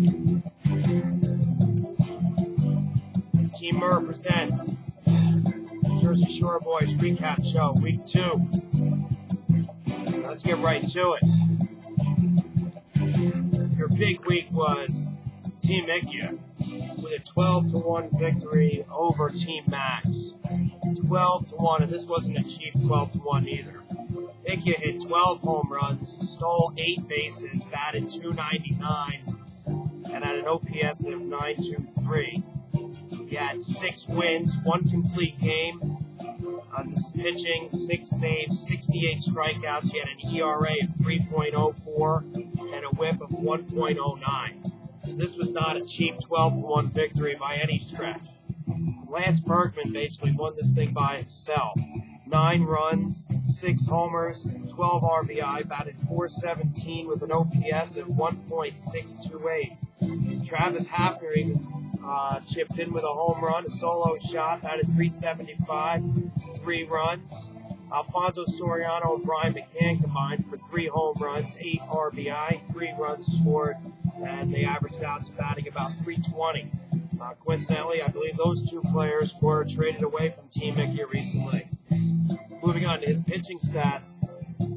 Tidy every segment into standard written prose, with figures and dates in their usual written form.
Team Merr presents Jersey Shore Boys Recap Show, Week 2. Let's get right to it. Your big week was Team Ikia with a 12-1 victory over Team Max. 12-1, and this wasn't a cheap 12-1 either. Ikia hit 12 home runs, stole 8 bases, batted .299, and had an OPS of .923. He had 6 wins, 1 complete game. This is pitching, 6 saves, 68 strikeouts. He had an ERA of 3.04 and a whip of 1.09. So this was not a cheap 12-1 victory by any stretch. Lance Berkman basically won this thing by himself. 9 runs, 6 homers, 12 RBI, batted .417 with an OPS of 1.628. Travis Hafner even chipped in with a home run, a solo shot, batted .375, 3 runs. Alfonso Soriano and Brian McCann combined for 3 home runs, 8 RBI, 3 runs scored, and they averaged out to batting about .320. Coincidentally, I believe those 2 players were traded away from Team Ikia recently. Moving on to his pitching stats,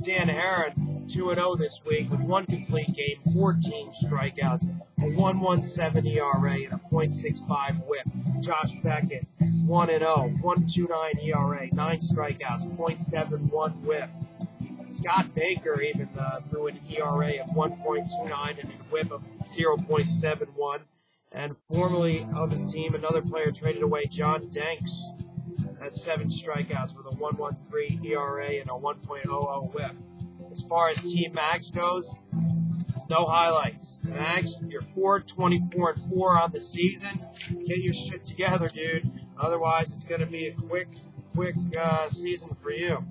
Dan Herron, 2-0 this week with 1 complete game, 14 strikeouts, a 1.17 ERA, and a .65 whip. Josh Beckett, 1-0, 1.29 ERA, 9 strikeouts, .71 whip. Scott Baker even threw an ERA of 1.29 and a whip of 0.71. And formerly of his team, another player traded away, John Danks, had 7 strikeouts with a 1.13 ERA and a 1.00 whip. As far as Team Max goes, no highlights. Max, you're 4-24-4 on the season. Get your shit together, dude. Otherwise, it's going to be a quick season for you.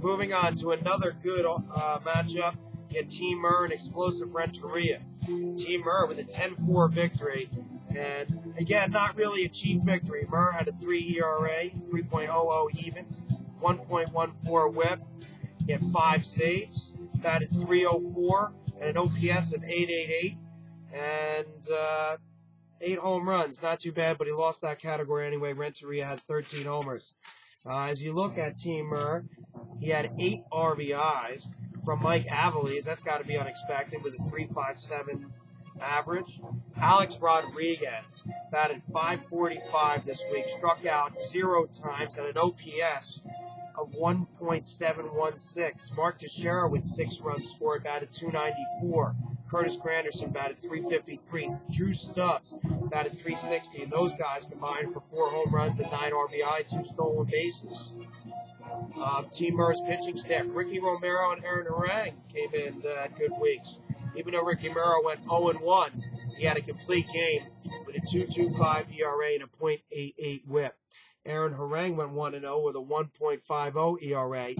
Moving on to another good matchup. You had Team Merr and Explosive Renteria. Team Merr with a 10-4 victory. And again, not really a cheap victory. Merr had a 3 ERA, 3.00 even, 1.14 whip. He had 5 saves, batted .304, and an OPS of .888, and 8 home runs. Not too bad, but he lost that category anyway. Renteria had 13 homers. As you look at Team Merr, he had 8 RBIs from Mike Avalese. That's got to be unexpected with a .357 average. Alex Rodriguez batted .545 this week, struck out 0 times, had an OPS of 1.716. Mark Teixeira with 6 runs scored, batted .294. Curtis Granderson batted .353. Drew Stubbs batted .360, and those guys combined for 4 home runs and 9 RBI, 2 stolen bases. Team Merr's pitching staff, Ricky Romero and Aaron Harang came in good weeks. Even though Ricky Merr went 0-1, he had a complete game with a 2.25 ERA and a .88 whip. Aaron Harang went 1-0 with a 1.50 ERA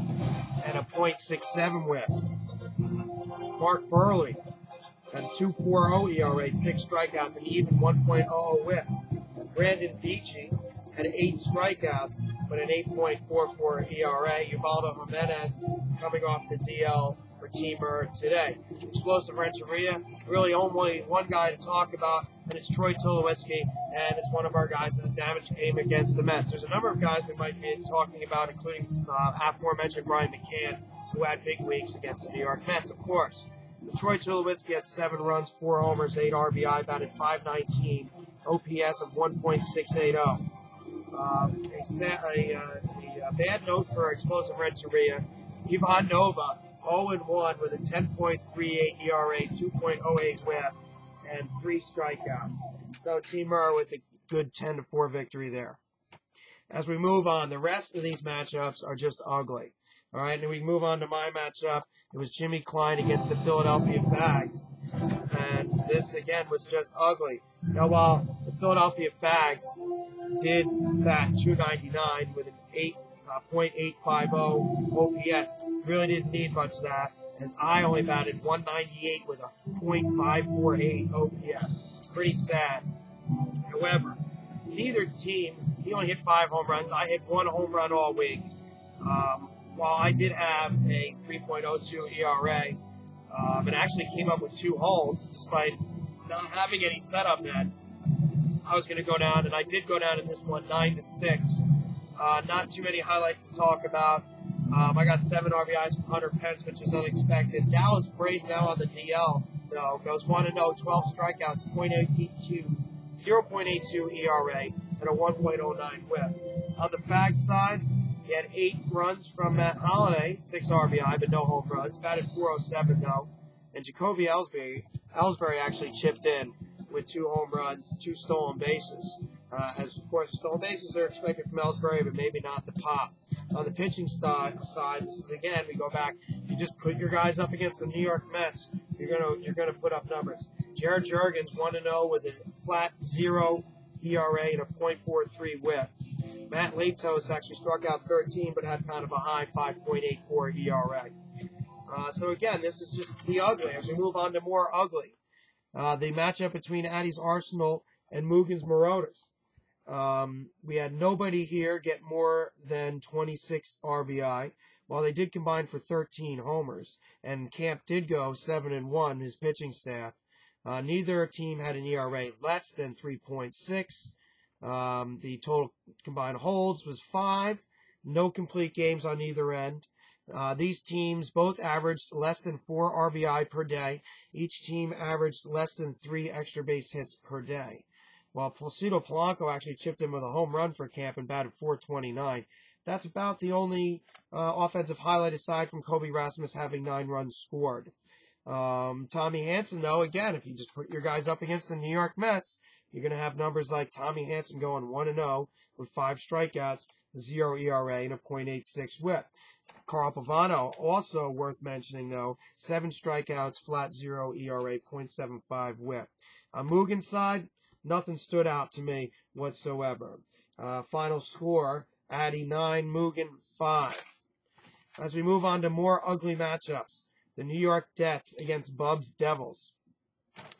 and a .67 whip. Mark Burley had a 2.40 ERA, 6 strikeouts, and even 1.00 whip. Brandon Beachy had 8 strikeouts, but an 8.44 ERA. Ubaldo Jimenez coming off the DL for Team Merr today. Explosive Renteria, really only one guy to talk about, and it's Troy Tulowitzki, and it's one of our guys in the damage game against the Mets. There's a number of guys we might be talking about, including aforementioned Brian McCann, who had big weeks against the New York Mets, of course. But Troy Tulowitzki had 7 runs, 4 homers, 8 RBI, batted .519, OPS of 1.680. A bad note for Explosive Renteria, Ivan Nova, 0-1 with a 10.38 ERA, 2.08 whip, and 3 strikeouts. So Team Merr with a good 10-4 victory there. As we move on, the rest of these matchups are just ugly. All right, and we move on to my matchup. It was Jimmy Klein against the Philadelphia Fags. And this, again, was just ugly. Now, while the Philadelphia Fags did bat .299 with an 0.850 OPS, really didn't need much of that, as I only batted .198 with a .548 OPS. Pretty sad. However, neither team, he only hit 5 home runs. I hit 1 home run all week. While I did have a 3.02 ERA, and actually came up with 2 holds, despite not having any setup net, I was going to go down, and I did go down in this one, 9-6. Not too many highlights to talk about. I got 7 RBIs from Hunter Pence, which is unexpected. Dallas Braden now on the DL, though, goes 1-0, 12 strikeouts, 0.82 ERA, and a 1.09 whip. On the Fag side, he had 8 runs from Matt Holliday, 6 RBI, but no home runs. Batted .407, though. And Jacoby Ellsbury actually chipped in with 2 home runs, 2 stolen bases. As, of course, stolen bases are expected from Ellsbury, but maybe not the pop. On the pitching side, this is, again, we go back. If you just put your guys up against the New York Mets, you're gonna put up numbers. Jared Jurgens 1-0 with a flat 0 ERA and a .43 whip. Matt Latos actually struck out 13, but had kind of a high 5.84 ERA. So again, this is just the ugly. As we move on to more ugly, the matchup between Addie's Arsenal and Mugen's Marauders. We had nobody here get more than 26 RBI, while they did combine for 13 homers. And Camp did go 7-1, his pitching staff. Neither team had an ERA less than 3.6. The total combined holds was 5. No complete games on either end. These teams both averaged less than 4 RBI per day. Each team averaged less than 3 extra base hits per day. While Placido Polanco actually chipped in with a home run for Camp and batted .429. That's about the only offensive highlight aside from Kobe Rasmus having 9 runs scored. Tommy Hanson, though, again, if you just put your guys up against the New York Mets, you're going to have numbers like Tommy Hanson going 1-0 with 5 strikeouts, 0 ERA, and a .86 whip. Carl Pavano, also worth mentioning, though, 7 strikeouts, flat 0 ERA, .75 whip. On Mugen's side, nothing stood out to me whatsoever. Final score, Addy 9, Mugen 5. As we move on to more ugly matchups, the New York Jets against Bub's Devils.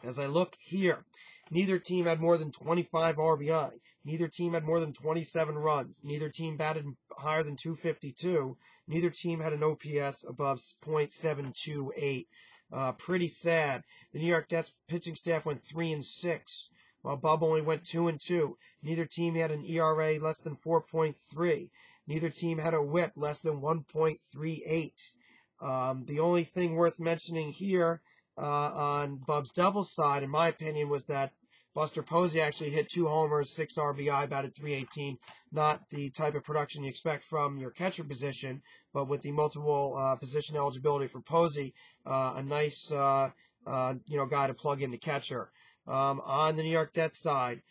As I look here, neither team had more than 25 RBI. Neither team had more than 27 runs. Neither team batted higher than .252. Neither team had an OPS above .728. Pretty sad. The New York Jets pitching staff went 3-6, while Bub only went 2-2. Neither team had an ERA less than 4.3. Neither team had a whip less than 1.38. The only thing worth mentioning here on Bub's Devils side, in my opinion, was that Buster Posey actually hit 2 homers, 6 RBI, batted .318. Not the type of production you expect from your catcher position, but with the multiple position eligibility for Posey, a nice guy to plug in the catcher. On the New York Jets side,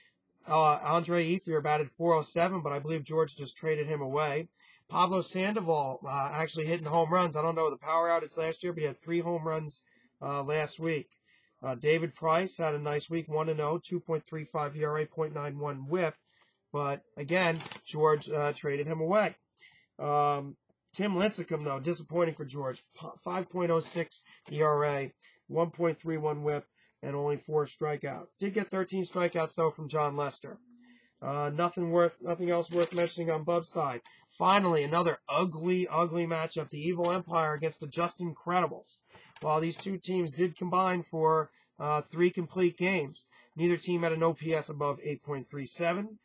Andre Ethier batted .407, but I believe George just traded him away. Pablo Sandoval actually hitting home runs. I don't know the power outage last year, but he had 3 home runs last week. David Price had a nice week, 1-0, 2.35 ERA, .91 whip. But again, George traded him away. Tim Lincecum, though, disappointing for George. 5.06 ERA, 1.31 whip, and only 4 strikeouts. Did get 13 strikeouts, though, from John Lester. Nothing else worth mentioning on Bub's side. Finally, another ugly matchup. The Evil Empire against the Just Incredibles. While these two teams did combine for 3 complete games, neither team had an OPS above 8.37.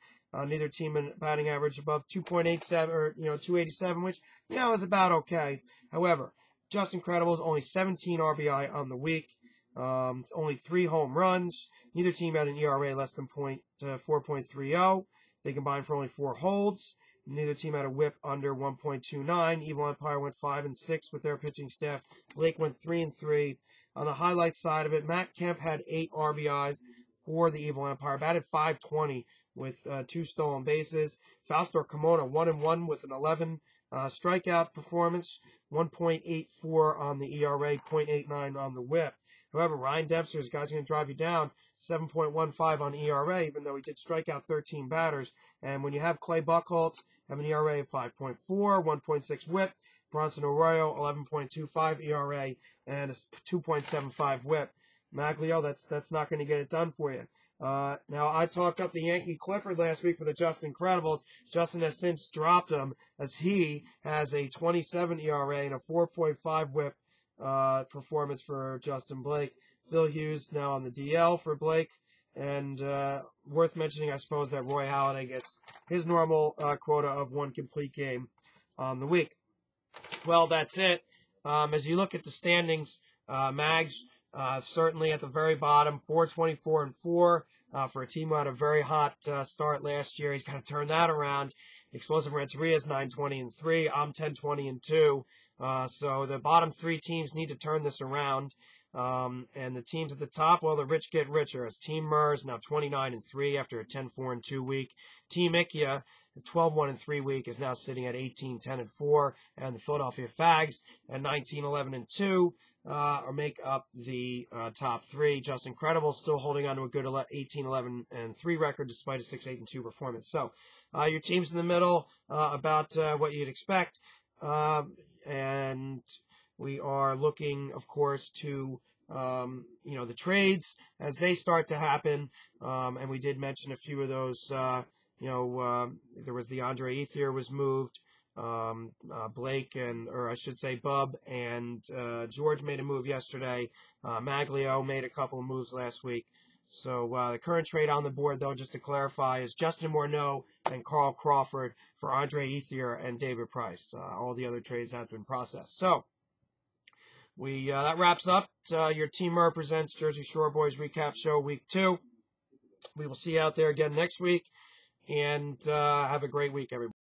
Neither team had batting average above 2.87 or 287, which is about okay. However, Just Incredibles only 17 RBI on the week. Only 3 home runs. Neither team had an ERA less than 4.30. They combined for only 4 holds. Neither team had a whip under 1.29. Evil Empire went 5-6 with their pitching staff. Blake went 3-3. On the highlight side of it, Matt Kemp had 8 RBIs for the Evil Empire. Batted .520 with 2 stolen bases. Fausto Carmona 1-1 with an 11 strikeout performance. 1.84 on the ERA, .89 on the whip. However, Ryan Dempster is going to drive you down, 7.15 on ERA, even though he did strike out 13 batters. And when you have Clay Buchholz, have an ERA of 5.4, 1.6 whip. Bronson Arroyo, 11.25 ERA, and a 2.75 whip. Maglio, that's not going to get it done for you. Now, I talked up the Yankee Clippard last week for the Just Incredibles. Justin has since dropped him, as he has a 27 ERA and a 4.5 whip performance for Justin Blake. Phil Hughes now on the DL for Blake. And worth mentioning, I suppose, that Roy Halladay gets his normal quota of 1 complete game on the week. Well, that's it. As you look at the standings, Mags certainly at the very bottom, 424-4 for a team who had a very hot start last year. He's got to turn that around. Explosive Renteria's 920-3. I'm 1020-2. So the bottom 3 teams need to turn this around. And the teams at the top, well, the rich get richer. As Team Merr is now 29-3 after a 10-4-2 week. Team Ikia, 12-1-3 week, is now sitting at 18-10-4, and the Philadelphia Fags at 19-11-2 make up the top 3. Just Incredible still holding on to a good 18-11-3 record despite a 6-8-2 performance. So your teams in the middle, about what you'd expect, and we are looking, of course, to the trades as they start to happen, and we did mention a few of those. There was the Andre Ethier was moved. Blake or I should say Bub and George made a move yesterday. Maglio made a couple of moves last week. So the current trade on the board, though, just to clarify, is Justin Morneau and Carl Crawford for Andre Ethier and David Price. All the other trades have been processed. So that wraps up your Team Merr Presents Jersey Shore Boys Recap Show Week 2. We will see you out there again next week. And have a great week, everybody.